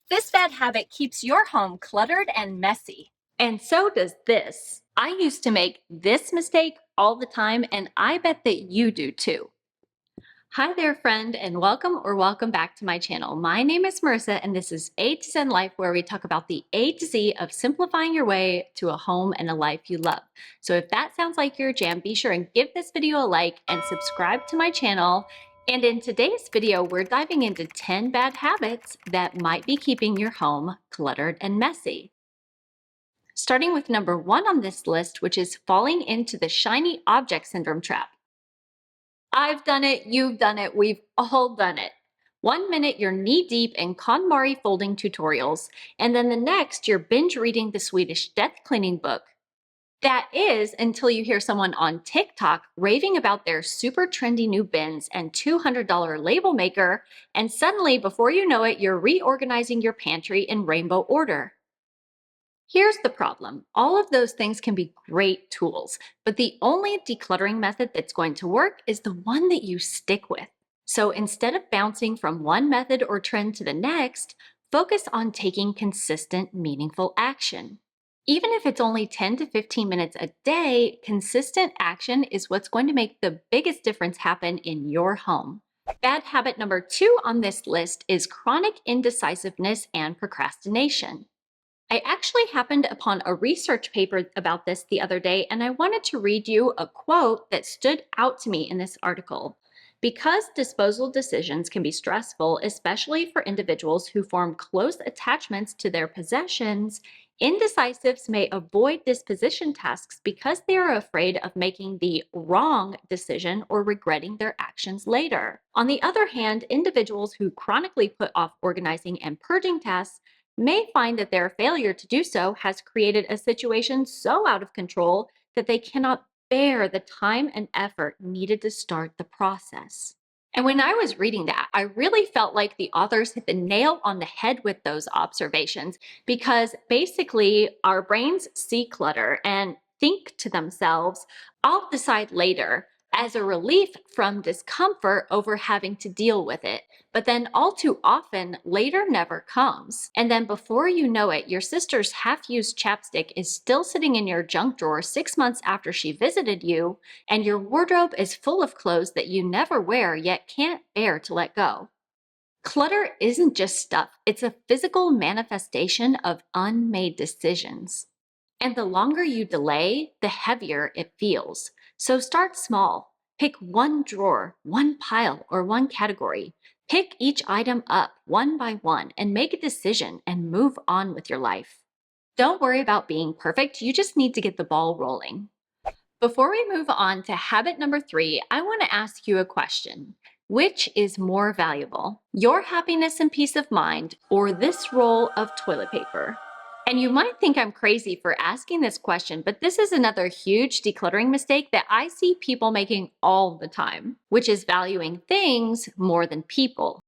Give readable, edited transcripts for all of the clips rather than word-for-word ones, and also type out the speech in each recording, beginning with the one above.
This bad habit keeps your home cluttered and messy. And so does this. I used to make this mistake all the time, and I bet that you do too. Hi there, friend, and welcome back to my channel. My name is Marissa, and this is A to Zen Life, where we talk about the A to Z of simplifying your way to a home and a life you love. So if that sounds like your jam, be sure and give this video a like and subscribe to my channel. And in today's video, we're diving into 10 bad habits that might be keeping your home cluttered and messy. Starting with number 1 on this list, which is falling into the shiny object syndrome trap. I've done it, you've done it, we've all done it. One minute you're knee-deep in KonMari folding tutorials, and then the next you're binge reading the Swedish death cleaning book. That is until you hear someone on TikTok raving about their super trendy new bins and $200 label maker, and suddenly, before you know it, you're reorganizing your pantry in rainbow order. Here's the problem. All of those things can be great tools, but the only decluttering method that's going to work is the one that you stick with. So instead of bouncing from one method or trend to the next, focus on taking consistent, meaningful action. Even if it's only 10 to 15 minutes a day, consistent action is what's going to make the biggest difference happen in your home. Bad habit number 2 on this list is chronic indecisiveness and procrastination. I actually happened upon a research paper about this the other day, and I wanted to read you a quote that stood out to me in this article. Because disposal decisions can be stressful, especially for individuals who form close attachments to their possessions, indecisives may avoid disposition tasks because they are afraid of making the wrong decision or regretting their actions later. On the other hand, individuals who chronically put off organizing and purging tasks may find that their failure to do so has created a situation so out of control that they cannot bear the time and effort needed to start the process. And when I was reading that, I really felt like the authors hit the nail on the head with those observations, because basically our brains see clutter and think to themselves, I'll decide later, as a relief from discomfort over having to deal with it. But then all too often, later never comes. And then before you know it, your sister's half-used chapstick is still sitting in your junk drawer 6 months after she visited you, and your wardrobe is full of clothes that you never wear yet can't bear to let go. Clutter isn't just stuff, it's a physical manifestation of unmade decisions. And the longer you delay, the heavier it feels. So start small. Pick one drawer, one pile, or one category. Pick each item up one by one and make a decision and move on with your life. Don't worry about being perfect, you just need to get the ball rolling. Before we move on to habit number 3, I want to ask you a question. Which is more valuable, your happiness and peace of mind, or this roll of toilet paper? And you might think I'm crazy for asking this question, but this is another huge decluttering mistake that I see people making all the time, which is valuing things more than people.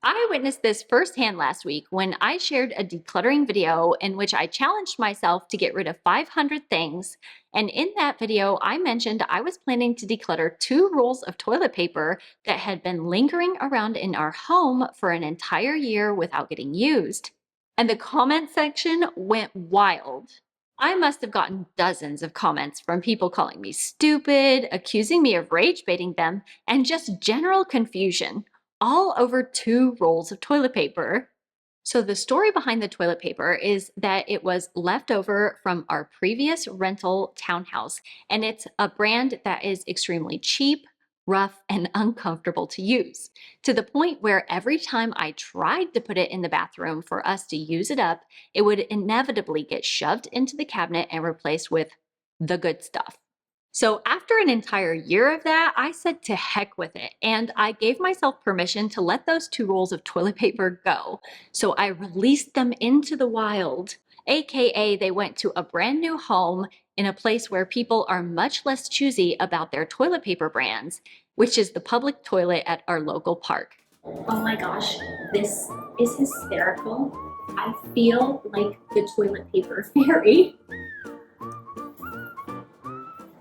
I witnessed this firsthand last week when I shared a decluttering video in which I challenged myself to get rid of 500 things. And in that video, I mentioned I was planning to declutter 2 rolls of toilet paper that had been lingering around in our home for an entire year without getting used. And the comment section went wild. I must have gotten dozens of comments from people calling me stupid, accusing me of rage baiting them, and just general confusion, all over 2 rolls of toilet paper. So the story behind the toilet paper is that it was left over from our previous rental townhouse, and it's a brand that is extremely cheap, rough, and uncomfortable to use, to the point where every time I tried to put it in the bathroom for us to use it up, it would inevitably get shoved into the cabinet and replaced with the good stuff. So after an entire year of that, I said to heck with it, and I gave myself permission to let those 2 rolls of toilet paper go. So I released them into the wild, aka they went to a brand new home in a place where people are much less choosy about their toilet paper brands, which is the public toilet at our local park. Oh my gosh, this is hysterical. I feel like the toilet paper fairy.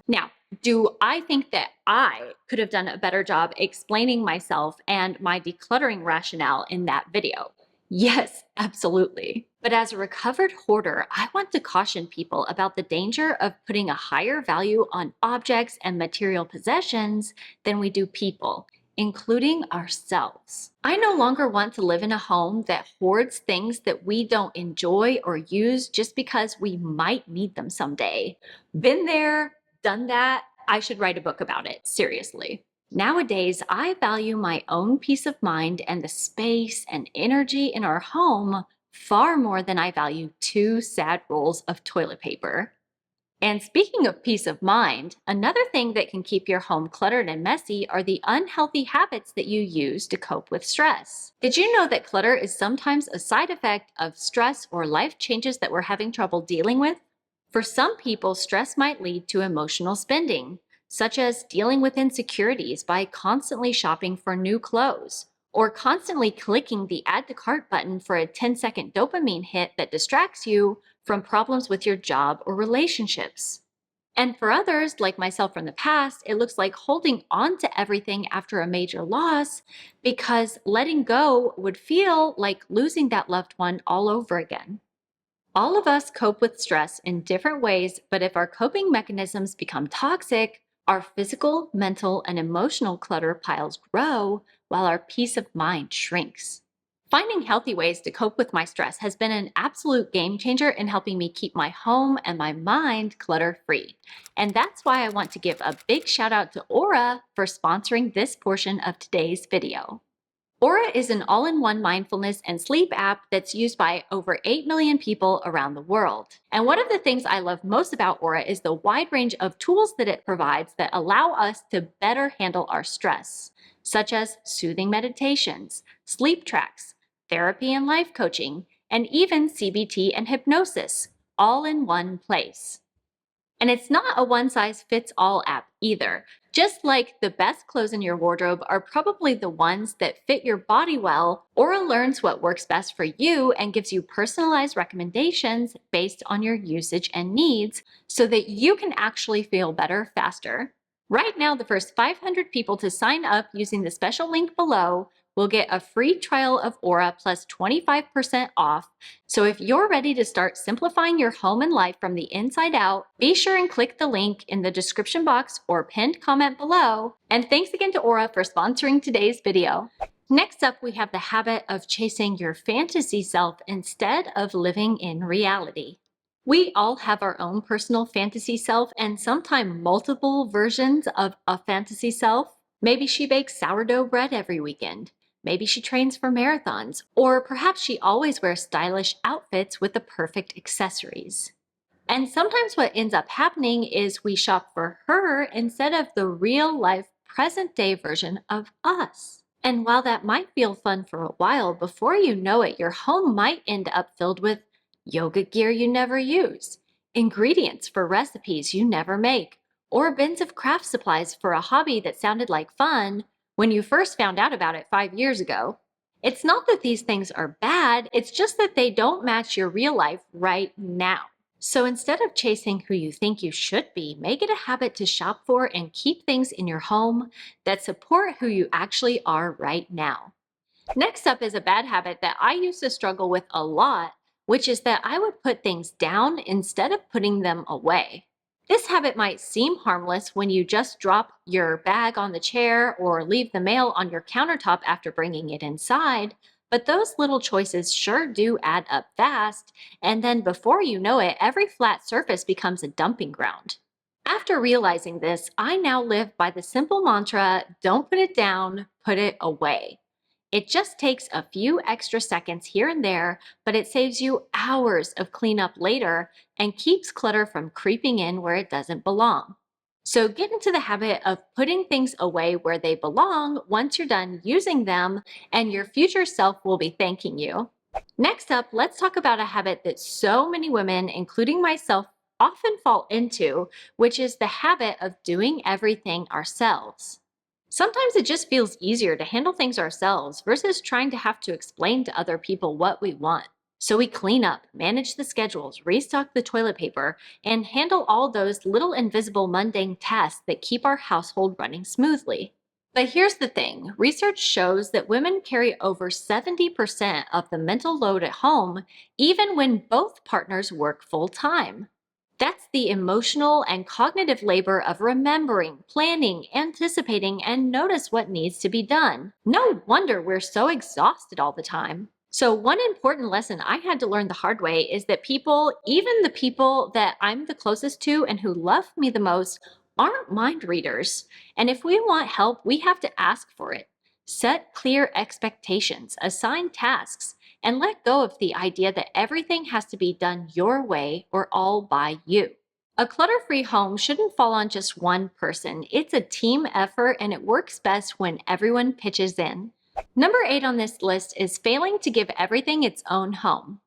Now, do I think that I could have done a better job explaining myself and my decluttering rationale in that video? Yes, absolutely. But as a recovered hoarder, I want to caution people about the danger of putting a higher value on objects and material possessions than we do people, including ourselves. I no longer want to live in a home that hoards things that we don't enjoy or use just because we might need them someday. Been there, done that. I should write a book about it, seriously. Nowadays, I value my own peace of mind and the space and energy in our home far more than I value two sad rolls of toilet paper. And speaking of peace of mind, another thing that can keep your home cluttered and messy are the unhealthy habits that you use to cope with stress. Did you know that clutter is sometimes a side effect of stress or life changes that we're having trouble dealing with? For some people, stress might lead to emotional spending, such as dealing with insecurities by constantly shopping for new clothes, or constantly clicking the add to cart button for a 10-second dopamine hit that distracts you from problems with your job or relationships. And for others, like myself from the past, it looks like holding on to everything after a major loss because letting go would feel like losing that loved one all over again. All of us cope with stress in different ways, but if our coping mechanisms become toxic, our physical, mental, and emotional clutter piles grow while our peace of mind shrinks. Finding healthy ways to cope with my stress has been an absolute game changer in helping me keep my home and my mind clutter free. And that's why I want to give a big shout out to Aura for sponsoring this portion of today's video. Aura is an all-in-one mindfulness and sleep app that's used by over 8 million people around the world. And one of the things I love most about Aura is the wide range of tools that it provides that allow us to better handle our stress, such as soothing meditations, sleep tracks, therapy and life coaching, and even CBT and hypnosis, all in one place. And it's not a one-size-fits-all app either. Just like the best clothes in your wardrobe are probably the ones that fit your body well, Aura learns what works best for you and gives you personalized recommendations based on your usage and needs so that you can actually feel better faster. Right now, the first 500 people to sign up using the special link below will get a free trial of Aura plus 25% off. So if you're ready to start simplifying your home and life from the inside out, be sure and click the link in the description box or pinned comment below. And thanks again to Aura for sponsoring today's video. Next up, we have the habit of chasing your fantasy self instead of living in reality. We all have our own personal fantasy self and sometimes multiple versions of a fantasy self. Maybe she bakes sourdough bread every weekend. Maybe she trains for marathons, or perhaps she always wears stylish outfits with the perfect accessories. And sometimes what ends up happening is we shop for her instead of the real life present day version of us. And while that might feel fun for a while, before you know it, your home might end up filled with yoga gear you never use, ingredients for recipes you never make, or bins of craft supplies for a hobby that sounded like fun when you first found out about it 5 years ago. It's not that these things are bad, it's just that they don't match your real life right now. So instead of chasing who you think you should be, make it a habit to shop for and keep things in your home that support who you actually are right now. Next up is a bad habit that I used to struggle with a lot, which is that I would put things down instead of putting them away. This habit might seem harmless when you just drop your bag on the chair or leave the mail on your countertop after bringing it inside, but those little choices sure do add up fast, and then before you know it, every flat surface becomes a dumping ground. After realizing this, I now live by the simple mantra, don't put it down, put it away. It just takes a few extra seconds here and there, but it saves you hours of cleanup later and keeps clutter from creeping in where it doesn't belong. So get into the habit of putting things away where they belong once you're done using them, and your future self will be thanking you. Next up, let's talk about a habit that so many women, including myself, often fall into, which is the habit of doing everything ourselves. Sometimes it just feels easier to handle things ourselves versus trying to have to explain to other people what we want. So we clean up, manage the schedules, restock the toilet paper, and handle all those little invisible mundane tasks that keep our household running smoothly. But here's the thing, research shows that women carry over 70% of the mental load at home, even when both partners work full time. That's the emotional and cognitive labor of remembering, planning, anticipating, and notice what needs to be done. No wonder we're so exhausted all the time. So, one important lesson I had to learn the hard way is that people, even the people that I'm the closest to and who love me the most, aren't mind readers. And if we want help, we have to ask for it. Set clear expectations, assign tasks, and let go of the idea that everything has to be done your way or all by you. A clutter-free home shouldn't fall on just one person. It's a team effort and it works best when everyone pitches in. Number 8 on this list is failing to give everything its own home.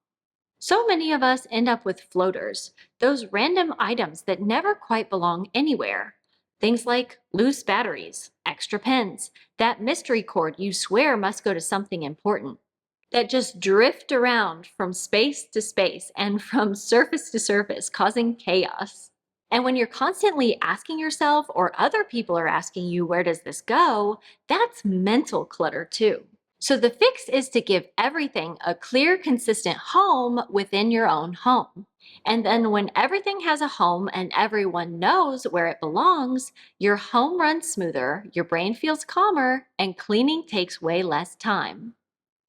So many of us end up with floaters, those random items that never quite belong anywhere. Things like loose batteries, extra pens, that mystery cord you swear must go to something important, that just drift around from space to space and from surface to surface, causing chaos. And when you're constantly asking yourself or other people are asking you, where does this go? That's mental clutter too. So the fix is to give everything a clear, consistent home within your own home. And then when everything has a home and everyone knows where it belongs, your home runs smoother, your brain feels calmer, and cleaning takes way less time.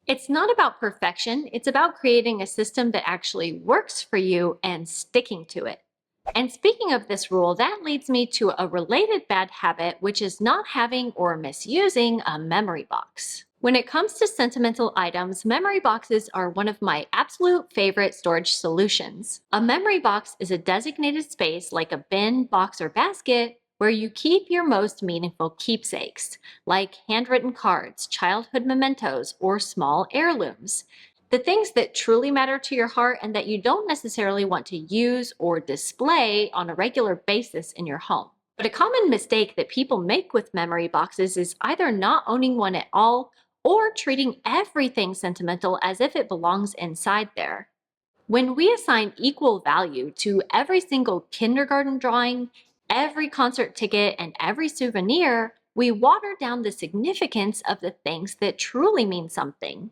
It's not about perfection, it's about creating a system that actually works for you and sticking to it. And speaking of this rule, that leads me to a related bad habit, which is not having or misusing a memory box. When it comes to sentimental items, memory boxes are one of my absolute favorite storage solutions. A memory box is a designated space like a bin, box, or basket where you keep your most meaningful keepsakes, like handwritten cards, childhood mementos, or small heirlooms. The things that truly matter to your heart and that you don't necessarily want to use or display on a regular basis in your home. But a common mistake that people make with memory boxes is either not owning one at all or treating everything sentimental as if it belongs inside there. When we assign equal value to every single kindergarten drawing, every concert ticket, and every souvenir, we water down the significance of the things that truly mean something.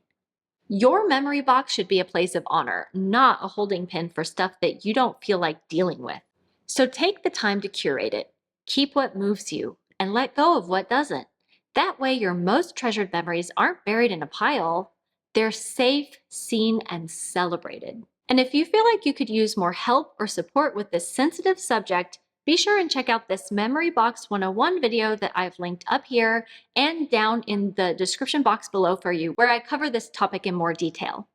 Your memory box should be a place of honor, not a holding pin for stuff that you don't feel like dealing with. So take the time to curate it. Keep what moves you and let go of what doesn't. That way, your most treasured memories aren't buried in a pile. They're safe, seen, and celebrated. And if you feel like you could use more help or support with this sensitive subject, be sure and check out this Memory Box 101 video that I've linked up here and down in the description box below for you, where I cover this topic in more detail.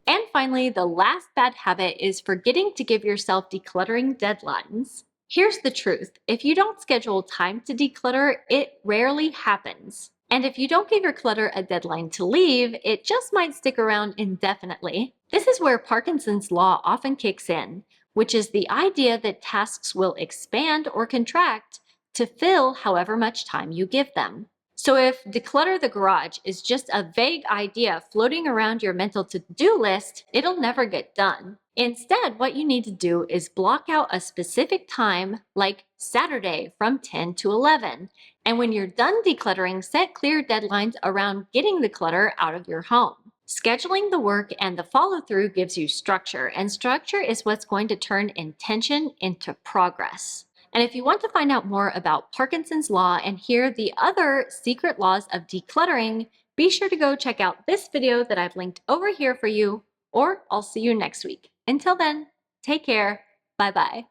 And finally, the last bad habit is forgetting to give yourself decluttering deadlines. Here's the truth. If you don't schedule time to declutter, it rarely happens. And if you don't give your clutter a deadline to leave, it just might stick around indefinitely. This is where Parkinson's law often kicks in, which is the idea that tasks will expand or contract to fill however much time you give them. So if declutter the garage is just a vague idea floating around your mental to-do list, it'll never get done. Instead, what you need to do is block out a specific time, like Saturday from 10 to 11. And when you're done decluttering, set clear deadlines around getting the clutter out of your home. Scheduling the work and the follow-through gives you structure, and structure is what's going to turn intention into progress. And if you want to find out more about Parkinson's law and hear the other secret laws of decluttering, be sure to go check out this video that I've linked over here for you, or I'll see you next week. Until then, take care. Bye-bye.